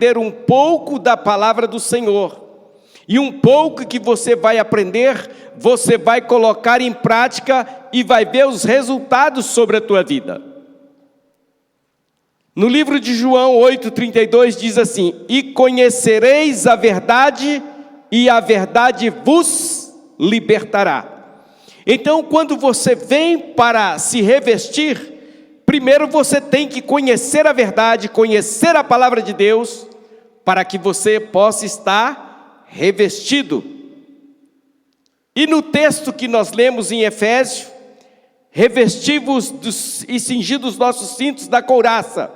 ter um pouco da palavra do Senhor. E um pouco que você vai aprender, você vai colocar em prática e vai ver os resultados sobre a tua vida. No livro de João 8,32 diz assim: e conhecereis a verdade, e a verdade vos libertará. Então, quando você vem para se revestir, primeiro você tem que conhecer a verdade, conhecer a palavra de Deus, para que você possa estar revestido. E no texto que nós lemos em Efésios, revestivos e cingidos os nossos cintos da couraça.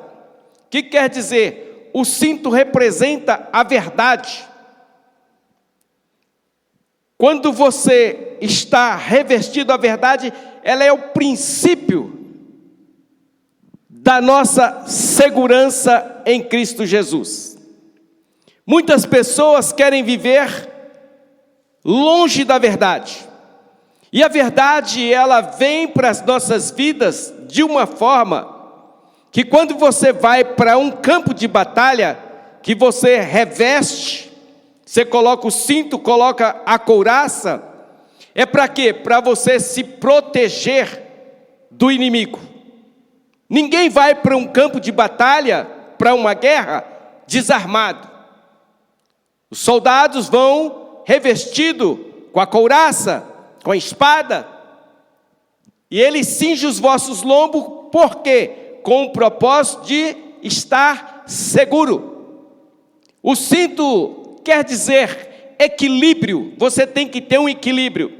O que quer dizer? O cinto representa a verdade. Quando você está revestido a verdade, ela é o princípio da nossa segurança em Cristo Jesus. Muitas pessoas querem viver longe da verdade. E a verdade, ela vem para as nossas vidas de uma forma que quando você vai para um campo de batalha, que você reveste, você coloca o cinto, coloca a couraça, é para quê? Para você se proteger do inimigo. Ninguém vai para um campo de batalha, para uma guerra, desarmado. Os soldados vão revestidos com a couraça, com a espada, e ele cinge os vossos lombos, por quê? Com o propósito de estar seguro. O cinto quer dizer equilíbrio, você tem que ter um equilíbrio.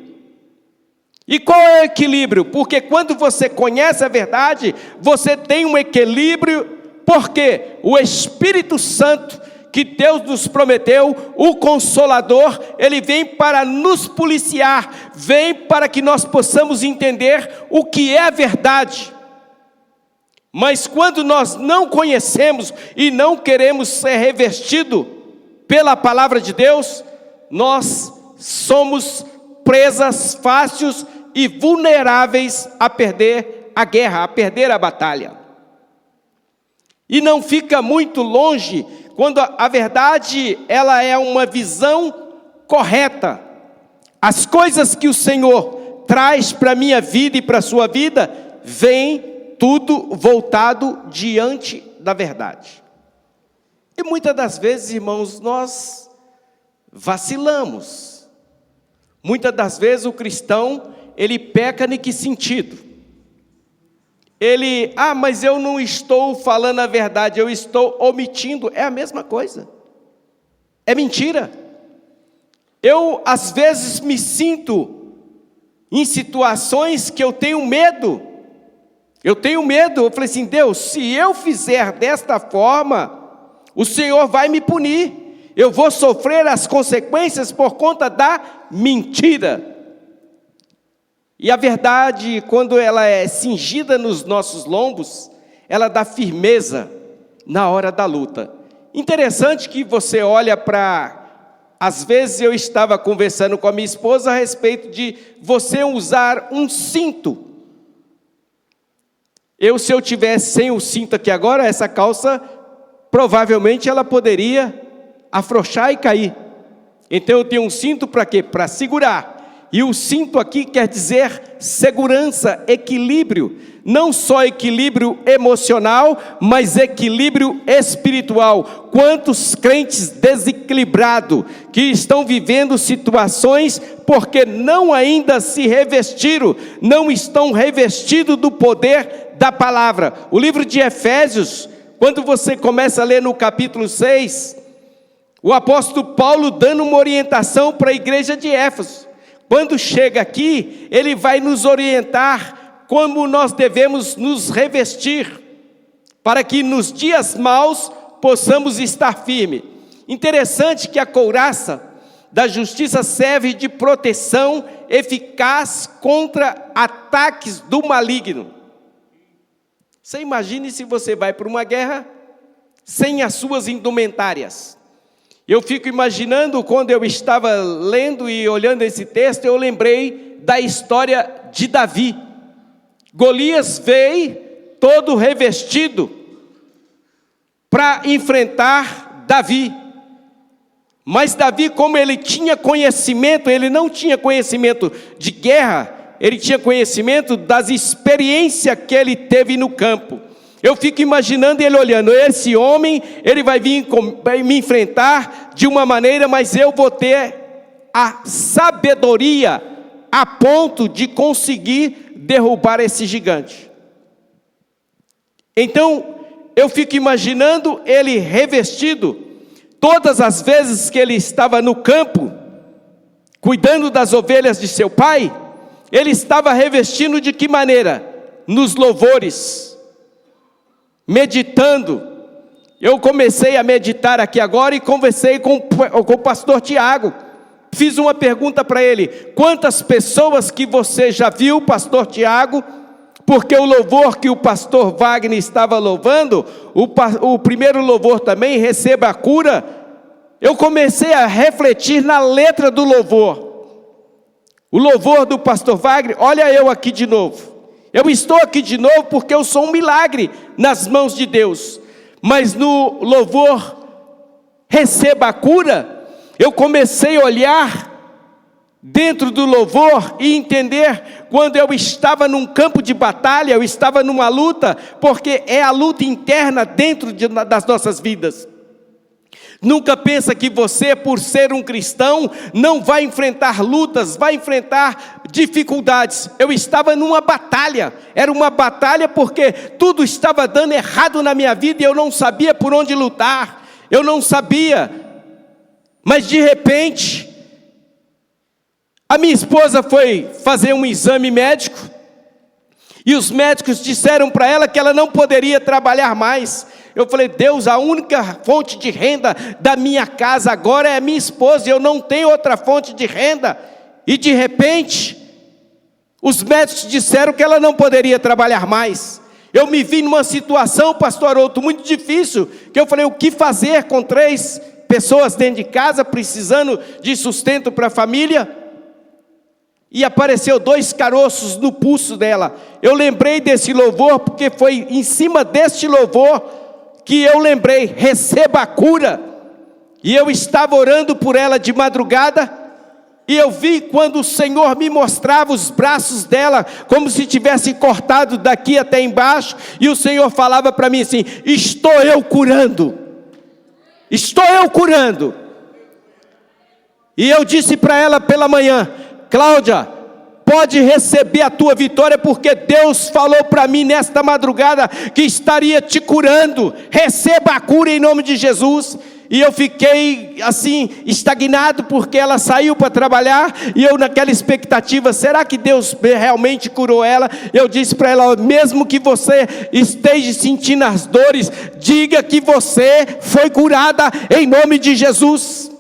E qual é o equilíbrio? Porque quando você conhece a verdade, você tem um equilíbrio, porque o Espírito Santo, que Deus nos prometeu, o Consolador, ele vem para nos policiar, vem para que nós possamos entender o que é a verdade. Mas quando nós não conhecemos e não queremos ser revestidos pela palavra de Deus, nós somos presas fáceis e vulneráveis a perder a guerra, a perder a batalha. E não fica muito longe quando a verdade, ela é uma visão correta. As coisas que o Senhor traz para a minha vida e para a sua vida, vem tudo voltado diante da verdade. E muitas das vezes, irmãos, nós vacilamos. Muitas das vezes o cristão, ele peca em que sentido? Ele, mas eu não estou falando a verdade, eu estou omitindo. É a mesma coisa. É mentira. Eu, às vezes, me sinto em situações que eu tenho medo. Eu falei assim, Deus, se eu fizer desta forma, o Senhor vai me punir. Eu vou sofrer as consequências por conta da mentira. E a verdade, quando ela é cingida nos nossos lombos, ela dá firmeza na hora da luta. Interessante que você olha para... Às vezes eu estava conversando com a minha esposa a respeito de você usar um cinto. Se eu tivesse sem o cinto aqui agora, essa calça, provavelmente ela poderia afrouxar e cair. Então eu tenho um cinto para quê? Para segurar. E o cinto aqui quer dizer segurança, equilíbrio. Não só equilíbrio emocional, mas equilíbrio espiritual. Quantos crentes desequilibrados que estão vivendo situações porque não ainda se revestiram, não estão revestidos do poder da palavra. O livro de Efésios, quando você começa a ler no capítulo 6, o apóstolo Paulo dando uma orientação para a igreja de Éfeso. Quando chega aqui, ele vai nos orientar como nós devemos nos revestir, para que nos dias maus possamos estar firmes. Interessante que a couraça da justiça serve de proteção eficaz contra ataques do maligno. Você imagine se você vai para uma guerra sem as suas indumentárias. Eu fico imaginando, quando eu estava lendo e olhando esse texto, eu lembrei da história de Davi. Golias veio todo revestido para enfrentar Davi. Mas Davi, como ele tinha conhecimento, ele não tinha conhecimento de guerra, ele tinha conhecimento das experiências que ele teve no campo. Eu fico imaginando ele olhando, esse homem, ele vai vir me enfrentar de uma maneira, mas eu vou ter a sabedoria a ponto de conseguir derrubar esse gigante. Então, eu fico imaginando ele revestido, todas as vezes que ele estava no campo, cuidando das ovelhas de seu pai, ele estava revestindo de que maneira? Nos louvores, meditando. Eu comecei a meditar aqui agora e conversei com o pastor Tiago. Fiz uma pergunta para ele: quantas pessoas que você já viu, pastor Tiago? Porque o louvor que o pastor Wagner estava louvando, o primeiro louvor também, receba a cura. Eu comecei a refletir na letra do louvor. O louvor do pastor Wagner, olha eu aqui de novo. Eu estou aqui de novo porque eu sou um milagre nas mãos de Deus. Mas no louvor, receba a cura, eu comecei a olhar dentro do louvor e entender quando eu estava num campo de batalha, eu estava numa luta, porque é a luta interna dentro das nossas vidas. Nunca pensa que você, por ser um cristão, não vai enfrentar lutas, vai enfrentar dificuldades. Eu estava numa batalha, era uma batalha porque tudo estava dando errado na minha vida e eu não sabia por onde lutar, eu não sabia. Mas de repente, a minha esposa foi fazer um exame médico e os médicos disseram para ela que ela não poderia trabalhar mais. Eu falei: Deus, a única fonte de renda da minha casa agora é a minha esposa, eu não tenho outra fonte de renda. E de repente, os médicos disseram que ela não poderia trabalhar mais. Eu me vi numa situação, pastor Haroldo, muito difícil, que eu falei: o que fazer com 3 pessoas dentro de casa, precisando de sustento para a família? E apareceu 2 caroços no pulso dela. Eu lembrei desse louvor, porque foi em cima deste louvor que eu lembrei: receba a cura. E eu estava orando por ela de madrugada, e eu vi quando o Senhor me mostrava os braços dela, como se tivesse cortado daqui até embaixo, e o Senhor falava para mim assim: estou eu curando, estou eu curando. E eu disse para ela pela manhã: Cláudia, pode receber a tua vitória, porque Deus falou para mim nesta madrugada que estaria te curando. Receba a cura em nome de Jesus. E eu fiquei assim, estagnado, porque ela saiu para trabalhar, e eu naquela expectativa: será que Deus realmente curou ela? Eu disse para ela: mesmo que você esteja sentindo as dores, diga que você foi curada em nome de Jesus.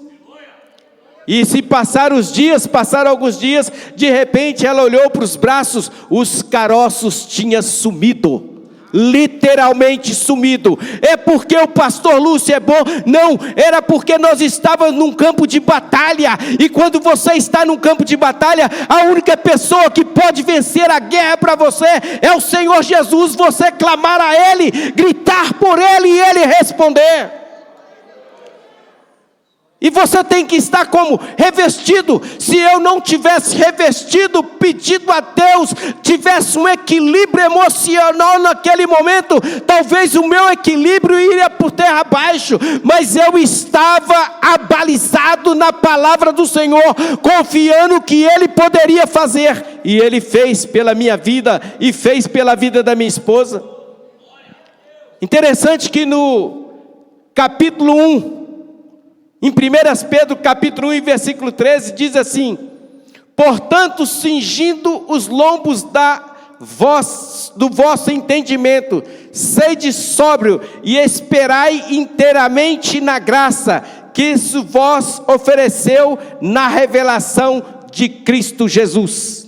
E se passaram alguns dias, de repente ela olhou para os braços, os caroços tinham sumido, literalmente sumido. É porque o pastor Lúcio é bom? Não, era porque nós estávamos num campo de batalha, e quando você está num campo de batalha, a única pessoa que pode vencer a guerra para você é o Senhor Jesus. Você clamar a Ele, gritar por Ele e Ele responder. E você tem que estar como? Revestido. Se eu não tivesse revestido, pedido a Deus, tivesse um equilíbrio emocional naquele momento, talvez o meu equilíbrio iria por terra abaixo. Mas eu estava abalizado na palavra do Senhor, confiando que Ele poderia fazer. E Ele fez pela minha vida e fez pela vida da minha esposa. Interessante que no capítulo 1, em 1 Pedro capítulo 1 e versículo 13, diz assim: portanto, cingindo os lombos do vosso entendimento, sede sóbrio e esperai inteiramente na graça que isso vos ofereceu na revelação de Cristo Jesus.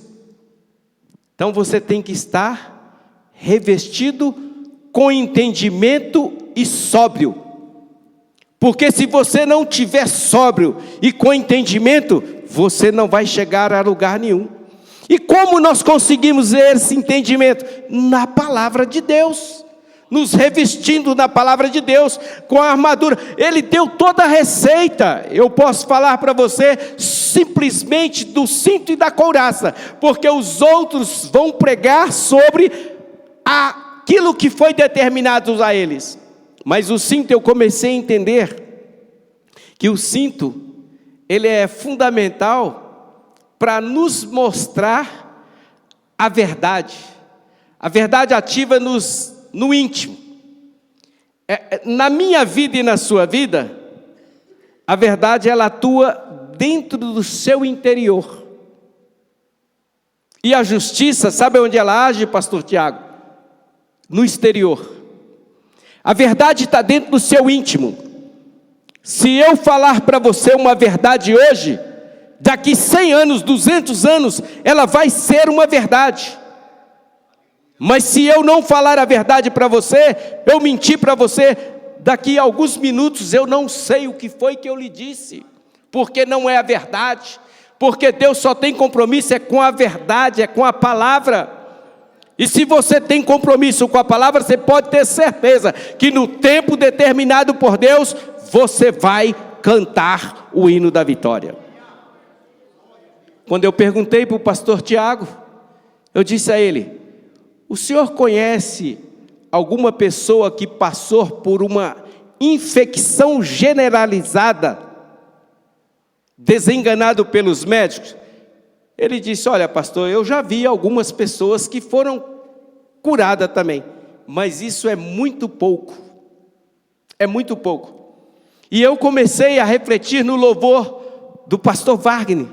Então você tem que estar revestido com entendimento e sóbrio. Porque se você não tiver sóbrio e com entendimento, você não vai chegar a lugar nenhum. E como nós conseguimos esse entendimento? Na palavra de Deus. nos revestindo na palavra de Deus, com a armadura. Ele deu toda a receita. Eu posso falar para você simplesmente do cinto e da couraça, porque os outros vão pregar sobre aquilo que foi determinado a eles. Mas o cinto, eu comecei a entender que o cinto, ele é fundamental para nos mostrar a verdade. A verdade ativa no íntimo. Na minha vida e na sua vida, a verdade ela atua dentro do seu interior. E a justiça, sabe onde ela age, pastor Tiago? No exterior. A verdade está dentro do seu íntimo. Se eu falar para você uma verdade hoje, daqui 100 anos, 200 anos, ela vai ser uma verdade. Mas se eu não falar a verdade para você, eu mentir para você, daqui a alguns minutos eu não sei o que foi que eu lhe disse, porque não é a verdade, porque Deus só tem compromisso com a verdade, é com a palavra. E se você tem compromisso com a palavra, você pode ter certeza que no tempo determinado por Deus, você vai cantar o hino da vitória. Quando eu perguntei para o pastor Tiago, eu disse a ele: o senhor conhece alguma pessoa que passou por uma infecção generalizada, desenganado pelos médicos? Ele disse: olha, pastor, eu já vi algumas pessoas que foram curadas também, mas isso é muito pouco, é muito pouco. E eu comecei a refletir no louvor do pastor Wagner.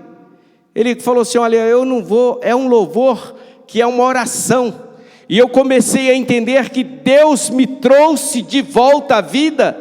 Ele falou assim: olha, eu não vou, é um louvor que é uma oração. E eu comecei a entender que Deus me trouxe de volta à vida,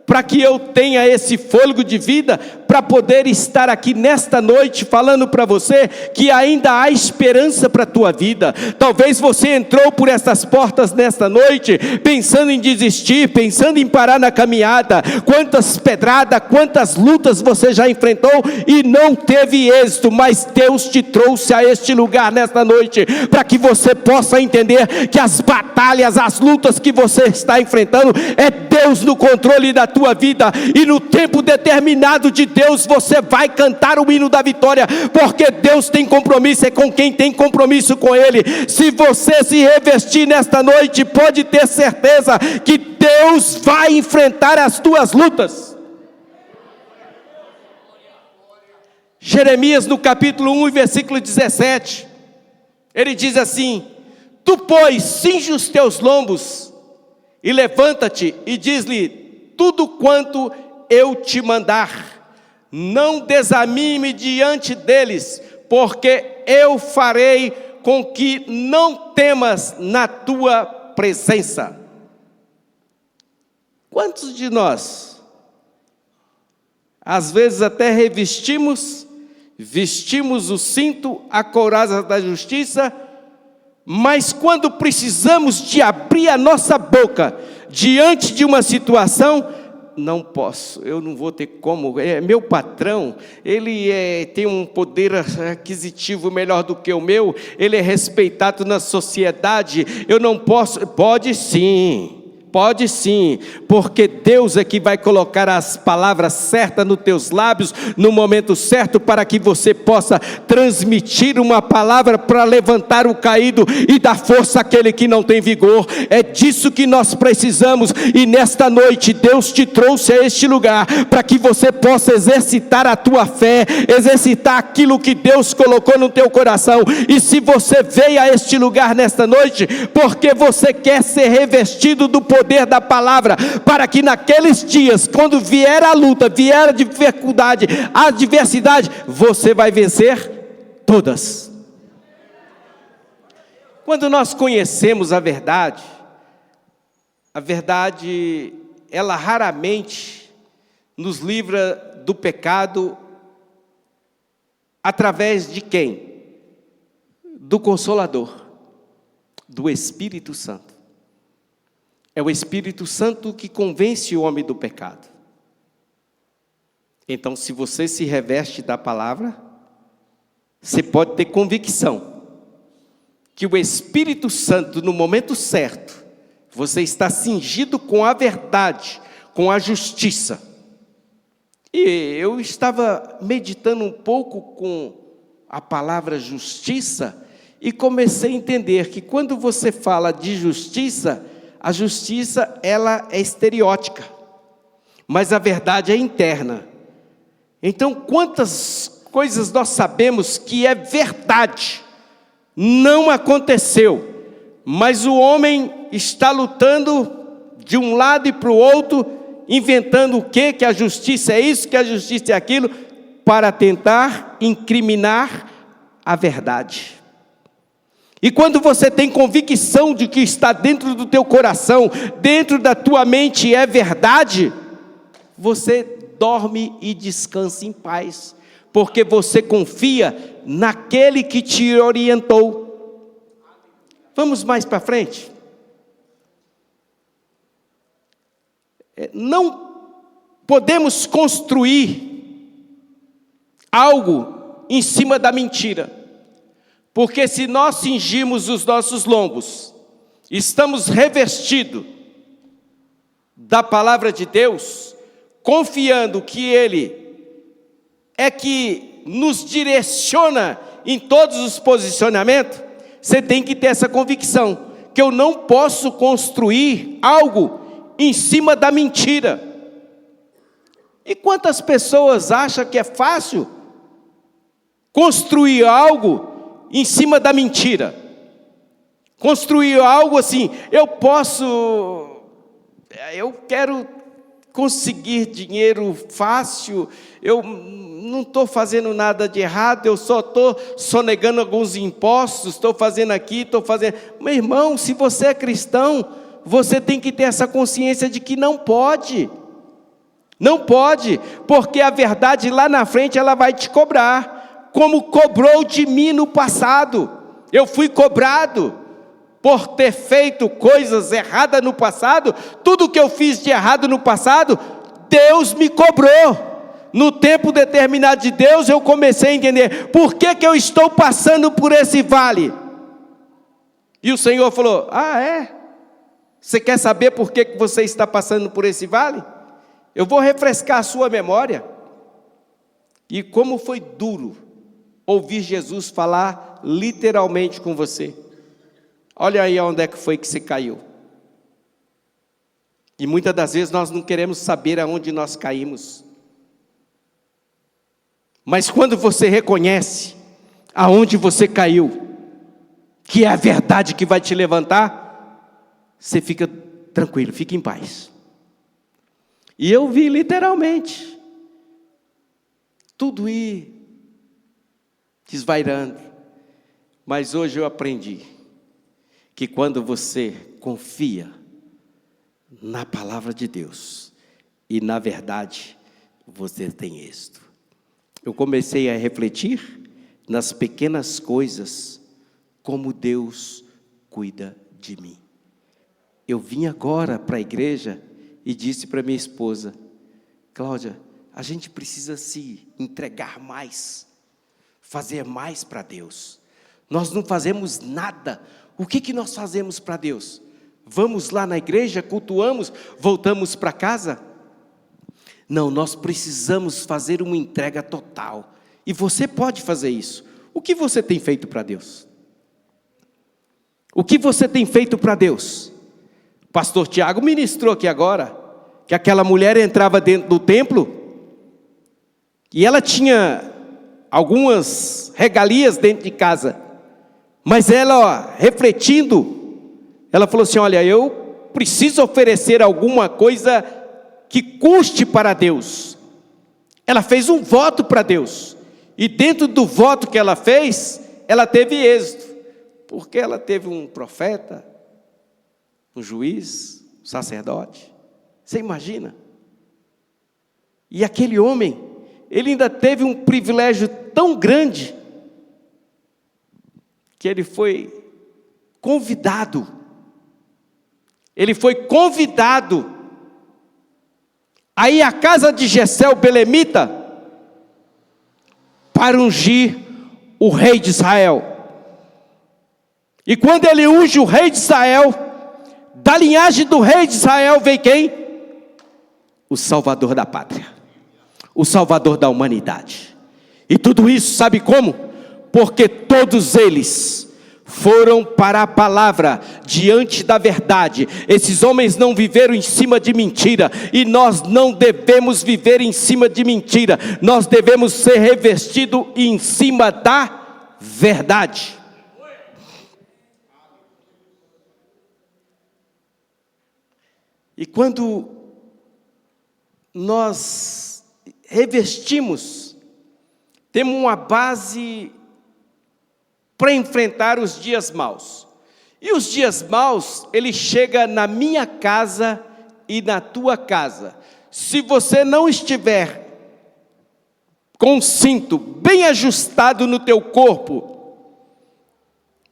para que eu tenha esse fôlego de vida, para poder estar aqui nesta noite, falando para você que ainda há esperança para a tua vida. Talvez você entrou por essas portas nesta noite, pensando em desistir, pensando em parar na caminhada. Quantas pedradas, quantas lutas você já enfrentou e não teve êxito, mas Deus te trouxe a este lugar nesta noite, para que você possa entender que as batalhas, as lutas que você está enfrentando, é Deus no controle da tua vida, e no tempo determinado de Deus, você vai cantar o hino da vitória, porque Deus tem compromisso, é com quem tem compromisso com Ele. Se você se revestir nesta noite, pode ter certeza que Deus vai enfrentar as tuas lutas. Jeremias no capítulo 1, versículo 17, ele diz assim: tu, pois, cinge os teus lombos, e levanta-te, e diz-lhe tudo quanto eu te mandar. Não desanime diante deles, porque eu farei com que não temas na tua presença. Quantos de nós, às vezes até vestimos o cinto, a couraça da justiça, mas quando precisamos de abrir a nossa boca diante de uma situação, não posso, eu não vou ter como, meu patrão, ele tem um poder aquisitivo melhor do que o meu, ele é respeitado na sociedade, eu não posso. Pode sim, porque Deus é que vai colocar as palavras certas nos teus lábios, no momento certo, para que você possa transmitir uma palavra para levantar o caído e dar força àquele que não tem vigor. É disso que nós precisamos, e nesta noite Deus te trouxe a este lugar, para que você possa exercitar a tua fé, exercitar aquilo que Deus colocou no teu coração. E se você veio a este lugar nesta noite, porque você quer ser revestido do poder da palavra, para que naqueles dias, quando vier a luta, vier a dificuldade, a adversidade, você vai vencer todas. Quando nós conhecemos a verdade, ela raramente nos livra do pecado. Através de quem? Do Consolador, do Espírito Santo. É o Espírito Santo que convence o homem do pecado. Então, se você se reveste da palavra, você pode ter convicção que o Espírito Santo, no momento certo, Você está cingido com a verdade, com a justiça. E eu estava meditando um pouco com a palavra justiça e comecei a entender que quando você fala de justiça, a justiça ela é estereótica, mas a verdade é interna. Então, quantas coisas nós sabemos que é verdade, não aconteceu, mas o homem está lutando de um lado e para o outro, inventando o quê? Que a justiça é isso, que a justiça é aquilo, para tentar incriminar a verdade. E quando você tem convicção de que está dentro do teu coração, dentro da tua mente é verdade, você dorme e descansa em paz, porque você confia naquele que te orientou. Vamos mais para frente? Não podemos construir algo em cima da mentira, porque se nós cingirmos os nossos lombos, estamos revestidos da palavra de Deus, confiando que Ele é que nos direciona em todos os posicionamentos, você tem que ter essa convicção, que eu não posso construir algo em cima da mentira. E quantas pessoas acham que é fácil construir algo em cima da mentira? Construir algo assim, eu quero conseguir dinheiro fácil, eu não estou fazendo nada de errado, eu só estou sonegando alguns impostos, estou fazendo aqui, estou fazendo... Meu irmão, se você é cristão, você tem que ter essa consciência de que não pode. Não pode, porque a verdade lá na frente ela vai te cobrar, como cobrou de mim no passado. Eu fui cobrado por ter feito coisas erradas no passado. Tudo que eu fiz de errado no passado, Deus me cobrou. No tempo determinado de Deus, eu comecei a entender por que eu estou passando por esse vale. E o Senhor falou: ah, é? Você quer saber por que você está passando por esse vale? Eu vou refrescar a sua memória. E como foi duro ouvir Jesus falar literalmente com você. Olha aí onde é que foi que você caiu. E muitas das vezes nós não queremos saber aonde nós caímos. Mas quando você reconhece aonde você caiu, que é a verdade que vai te levantar, você fica tranquilo, fica em paz. E eu vi literalmente tudo ir desvairando. Mas hoje eu aprendi que quando você confia na palavra de Deus e na verdade, você tem êxito. Eu comecei a refletir nas pequenas coisas, como Deus cuida de mim. Eu vim agora para a igreja e disse para minha esposa: Cláudia, a gente precisa se entregar mais, fazer mais para Deus. Nós não fazemos nada. O que nós fazemos para Deus? Vamos lá na igreja, cultuamos, voltamos para casa? Não, nós precisamos fazer uma entrega total. E você pode fazer isso. O que você tem feito para Deus? O que você tem feito para Deus? O pastor Tiago ministrou aqui agora, que aquela mulher entrava dentro do templo, e ela tinha algumas regalias dentro de casa, mas ela, refletindo, ela falou assim: olha, eu preciso oferecer alguma coisa que custe para Deus. Ela fez um voto para Deus, e dentro do voto que ela fez, ela teve êxito, porque ela teve um profeta, um juiz, um sacerdote. Você imagina? E aquele homem, ele ainda teve um privilégio tão grande, que ele foi convidado. Ele foi convidado a ir à casa de Jessé, o belemita, para ungir o rei de Israel. E quando ele unge o rei de Israel, Da linhagem do rei de Israel vem quem? O Salvador da pátria, o Salvador da humanidade. E tudo isso sabe como? Porque todos eles foram para a palavra, diante da verdade. Esses homens não viveram em cima de mentira, e nós não devemos viver em cima de mentira. Nós devemos ser revestidos em cima da verdade. E quando nós revestimos, temos uma base para enfrentar os dias maus. E os dias maus, ele chega na minha casa e na tua casa. Se você não estiver com o cinto bem ajustado no teu corpo,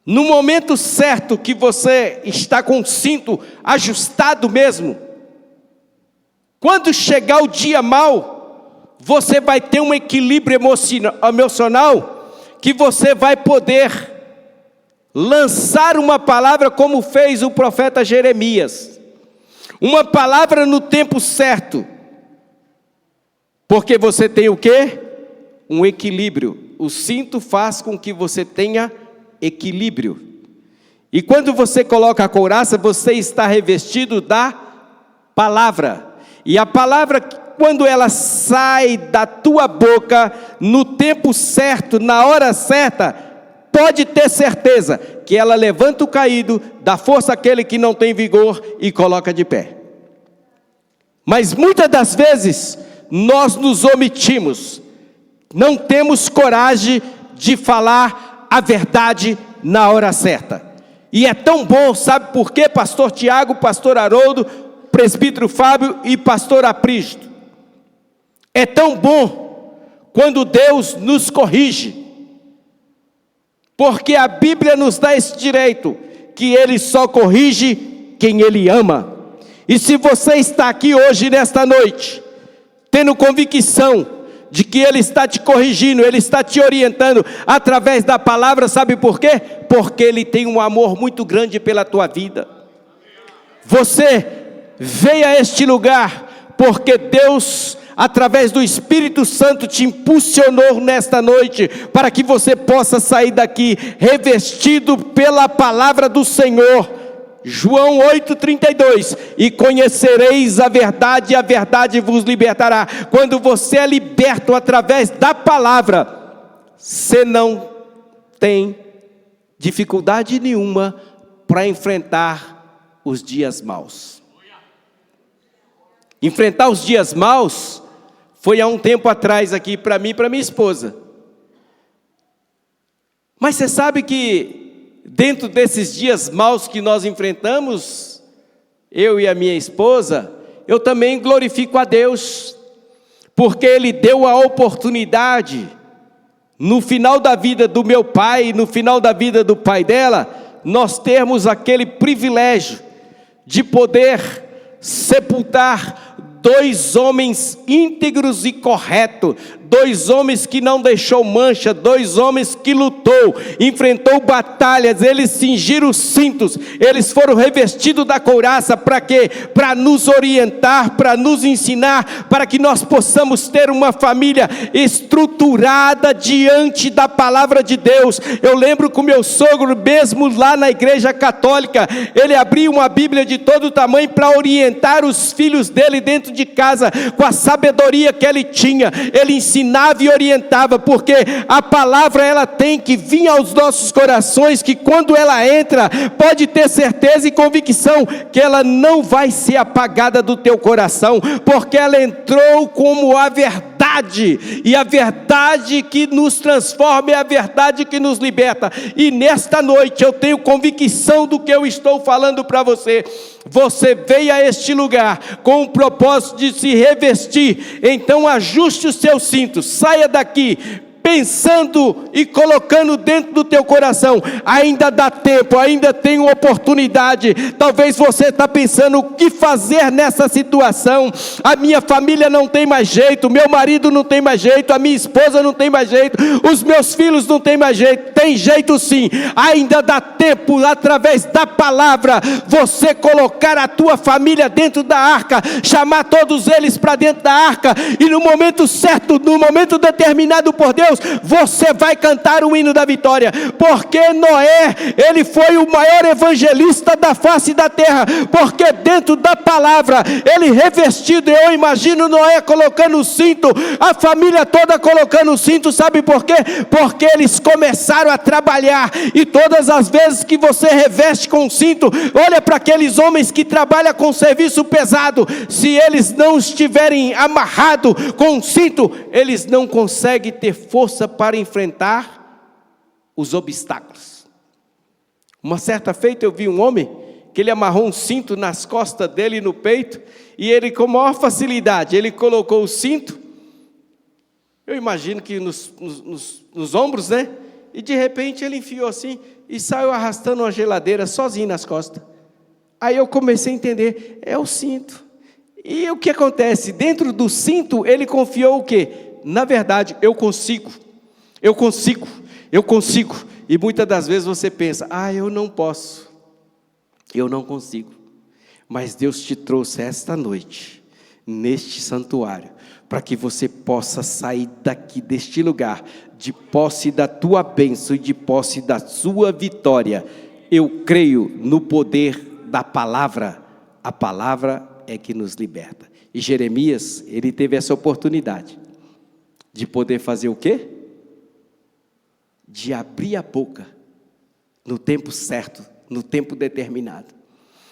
no momento certo que você está com o cinto ajustado mesmo, quando chegar o dia mau, você vai ter um equilíbrio emocional, que você vai poder lançar uma palavra como fez o profeta Jeremias. Uma palavra no tempo certo. Porque você tem o quê? Um equilíbrio. O cinto faz com que você tenha equilíbrio. E quando você coloca a couraça, você está revestido da palavra. E a palavra, quando ela sai da tua boca, no tempo certo, na hora certa, pode ter certeza que ela levanta o caído, dá força àquele que não tem vigor e coloca de pé. Mas muitas das vezes, nós nos omitimos, não temos coragem de falar a verdade na hora certa. E é tão bom, sabe por quê? Pastor Tiago, pastor Haroldo, presbítero Fábio e pastor Aprígito. É tão bom quando Deus nos corrige, porque a Bíblia nos dá esse direito, que Ele só corrige quem Ele ama. E se você está aqui hoje, nesta noite, tendo convicção de que Ele está te corrigindo, Ele está te orientando através da palavra, sabe por quê? Porque Ele tem um amor muito grande pela tua vida. Você veio a este lugar porque Deus, através do Espírito Santo, te impulsionou nesta noite, para que você possa sair daqui revestido pela palavra do Senhor. João 8,32, e conhecereis a verdade, e a verdade vos libertará. Quando você é liberto através da palavra, você não tem dificuldade nenhuma para enfrentar os dias maus. Enfrentar os dias maus foi há um tempo atrás aqui para mim e para minha esposa. Mas você sabe que dentro desses dias maus que nós enfrentamos, eu e a minha esposa, eu também glorifico a Deus, porque Ele deu a oportunidade, no final da vida do meu pai, no final da vida do pai dela, nós termos aquele privilégio de poder sepultar 2 homens íntegros e corretos, 2 homens que não deixou mancha, 2 homens que lutou, enfrentou batalhas, eles cingiram os cintos, eles foram revestidos da couraça, para quê? Para nos orientar, para nos ensinar, para que nós possamos ter uma família estruturada diante da palavra de Deus. Eu lembro que o meu sogro, mesmo lá na igreja católica, ele abria uma Bíblia de todo tamanho para orientar os filhos dele dentro de casa, com a sabedoria que ele tinha. Ele ensinava e orientava, porque a palavra, ela tem que vir aos nossos corações, que quando ela entra, pode ter certeza e convicção que ela não vai ser apagada do teu coração, porque ela entrou como a verdade, e a verdade que nos transforma é a verdade que nos liberta. E nesta noite eu tenho convicção do que eu estou falando para você. Você veio a este lugar com o propósito de se revestir, então ajuste os seus cintos, saia daqui pensando e colocando dentro do teu coração, ainda dá tempo, ainda tem uma oportunidade. Talvez você está pensando o que fazer nessa situação. A minha família não tem mais jeito, meu marido não tem mais jeito, a minha esposa não tem mais jeito, os meus filhos não tem mais jeito. Tem jeito sim, ainda dá tempo, através da palavra, você colocar a tua família dentro da arca, chamar todos eles para dentro da arca, e no momento certo, no momento determinado por Deus, você vai cantar o hino da vitória, porque Noé, ele foi o maior evangelista da face da terra, porque dentro da palavra, ele revestido, eu imagino Noé colocando o cinto, a família toda colocando o cinto, sabe por quê? Porque eles começaram a trabalhar, e todas as vezes que você reveste com o cinto, olha para aqueles homens que trabalham com serviço pesado, se eles não estiverem amarrados com o cinto, eles não conseguem ter força para enfrentar os obstáculos. Uma certa feita eu vi um homem que ele amarrou um cinto nas costas dele e no peito, e ele com maior facilidade, ele colocou o cinto, eu imagino que nos ombros, né? E de repente ele enfiou assim e saiu arrastando uma geladeira sozinho nas costas. Aí eu comecei a entender, é o cinto. E o que acontece? Dentro do cinto ele confiou o quê? Na verdade, eu consigo. E muitas das vezes você pensa, eu não posso, eu não consigo. Mas Deus te trouxe esta noite, neste santuário, para que você possa sair daqui, deste lugar, de posse da tua bênção e de posse da sua vitória. Eu creio no poder da palavra, a palavra é que nos liberta. E Jeremias, ele teve essa oportunidade de poder fazer o quê? De abrir a boca no tempo certo, no tempo determinado.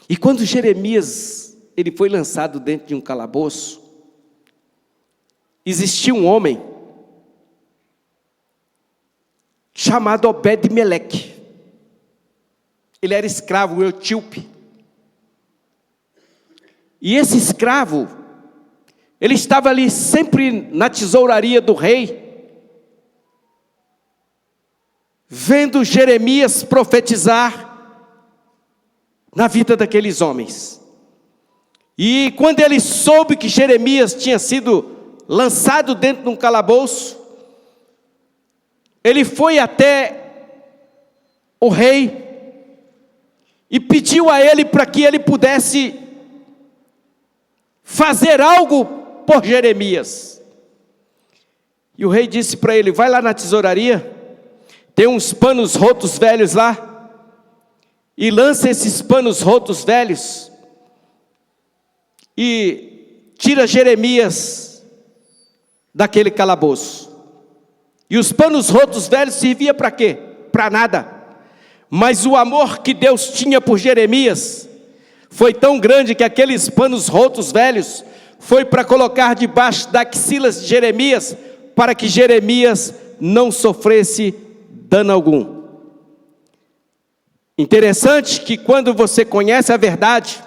E quando Jeremias, ele foi lançado dentro de um calabouço, existia um homem chamado Obed-Meleque. Ele era escravo, etíope. E esse escravo, ele estava ali sempre na tesouraria do rei, vendo Jeremias profetizar na vida daqueles homens. E quando ele soube que Jeremias tinha sido lançado dentro de um calabouço, ele foi até o rei e pediu a ele para que ele pudesse fazer algo por Jeremias. E o rei disse para ele, vai lá na tesouraria, tem uns panos rotos velhos lá, e lança esses panos rotos velhos, e tira Jeremias daquele calabouço. E os panos rotos velhos serviam para quê? Para nada. Mas o amor que Deus tinha por Jeremias foi tão grande que aqueles panos rotos velhos foi para colocar debaixo das axilas de Jeremias, para que Jeremias não sofresse dano algum. Interessante que quando você conhece a verdade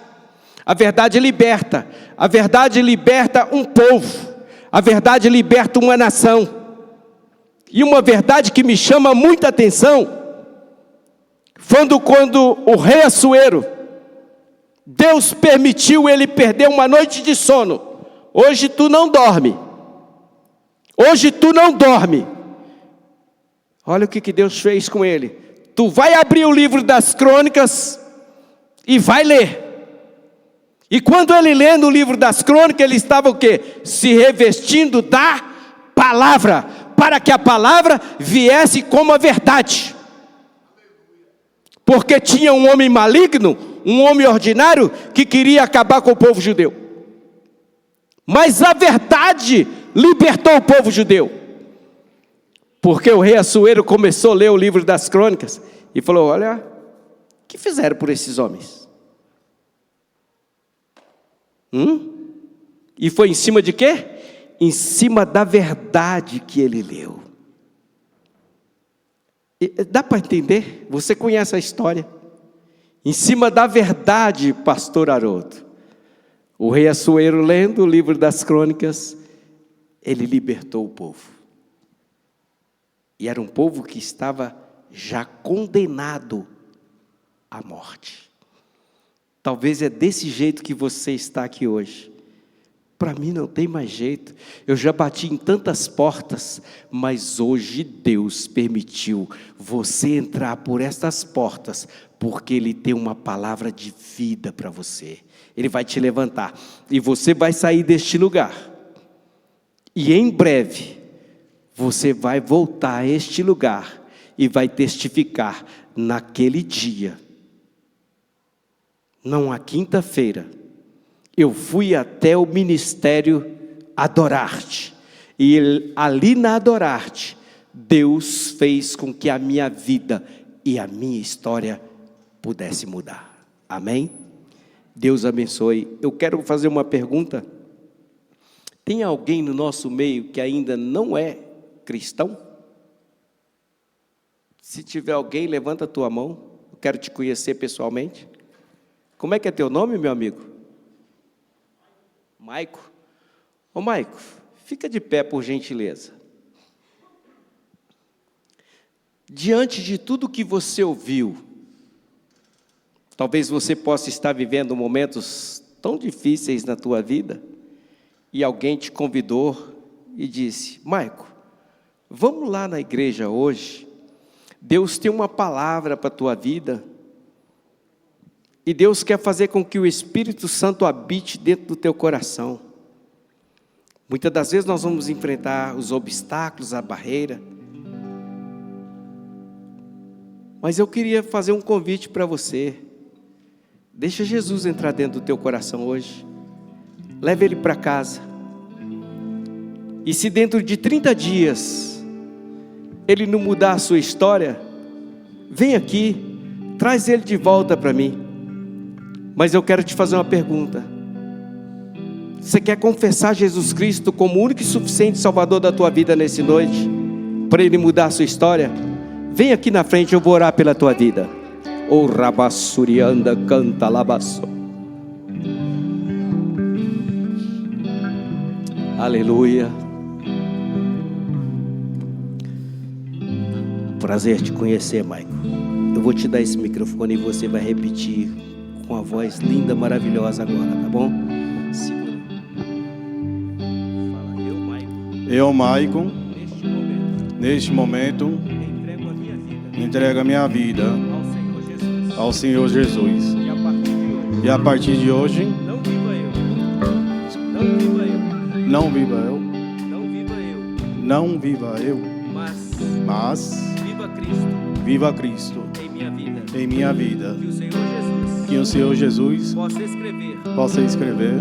liberta, a verdade liberta um povo, a verdade liberta uma nação. E uma verdade que me chama muita atenção, foi quando o rei Assuero, Deus permitiu ele perder uma noite de sono. Hoje tu não dorme. Hoje tu não dorme. Olha o que Deus fez com ele. Tu vai abrir o livro das crônicas e vai ler. E quando ele lê no livro das crônicas, ele estava o quê? Se revestindo da palavra, para que a palavra viesse como a verdade. Porque tinha um homem maligno, um homem ordinário, que queria acabar com o povo judeu. Mas a verdade libertou o povo judeu. Porque o rei Assuero começou a ler o livro das crônicas e falou, olha, o que fizeram por esses homens? E foi em cima de quê? Em cima da verdade que ele leu. Dá para entender? Você conhece a história? Em cima da verdade, pastor Haroldo, o rei Assuero, lendo o livro das crônicas, ele libertou o povo. E era um povo que estava já condenado à morte. Talvez é desse jeito que você está aqui hoje. Para mim não tem mais jeito, eu já bati em tantas portas, mas hoje Deus permitiu você entrar por estas portas, porque Ele tem uma palavra de vida para você. Ele vai te levantar, e você vai sair deste lugar, e em breve, você vai voltar a este lugar, e vai testificar naquele dia. Não, a quinta-feira, eu fui até o ministério Adorarte, e ali na Adorarte, Deus fez com que a minha vida e a minha história pudesse mudar. Amém? Deus abençoe. Eu quero fazer uma pergunta. Tem alguém no nosso meio que ainda não é cristão? Se tiver alguém, levanta a tua mão. Eu quero te conhecer pessoalmente. Como é que é teu nome, meu amigo? Maico? Ô Maico, fica de pé por gentileza. Diante de tudo que você ouviu, talvez você possa estar vivendo momentos tão difíceis na tua vida, e alguém te convidou e disse: Maico, vamos lá na igreja hoje, Deus tem uma palavra para a tua vida, e Deus quer fazer com que o Espírito Santo habite dentro do teu coração. Muitas das vezes nós vamos enfrentar os obstáculos, a barreira. Mas eu queria fazer um convite para você. Deixa Jesus entrar dentro do teu coração hoje. Leve Ele para casa. E se dentro de 30 dias Ele não mudar a sua história, vem aqui, traz Ele de volta para mim. Mas eu quero te fazer uma pergunta. Você quer confessar Jesus Cristo como o único e suficiente Salvador da tua vida nessa noite, para Ele mudar a sua história? Vem aqui na frente, eu vou orar pela tua vida. O rabassurianda canta labasso. Aleluia. Prazer te conhecer, Maico. Eu vou te dar esse microfone e você vai repetir com a voz linda, maravilhosa agora, tá bom? Segura. Fala, eu, Maico. Eu, Maico, neste momento, entrego a minha vida ao Senhor Jesus. E a partir de hoje, não viva eu, mas viva Cristo em minha vida. Que o Senhor Jesus possa escrever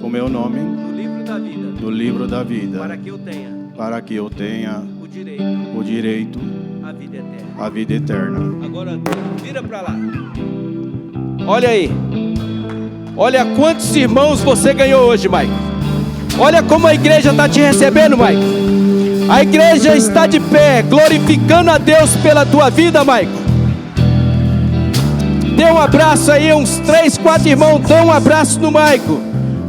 o meu nome no livro da vida, para que eu tenha o direito à vida eterna. Agora vira para lá. Olha aí. Olha quantos irmãos você ganhou hoje, Maico. Olha como a igreja está te recebendo, Maico. A igreja está de pé, glorificando a Deus pela tua vida, Maico. Dê um abraço aí, uns 3, 4 irmãos, dê um abraço no Maico,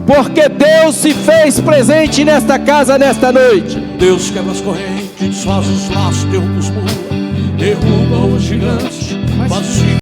porque Deus se fez presente nesta casa, nesta noite. Deus quebra as correntes, desfaz os laços, derruba os muros, derruba os gigantes, faz os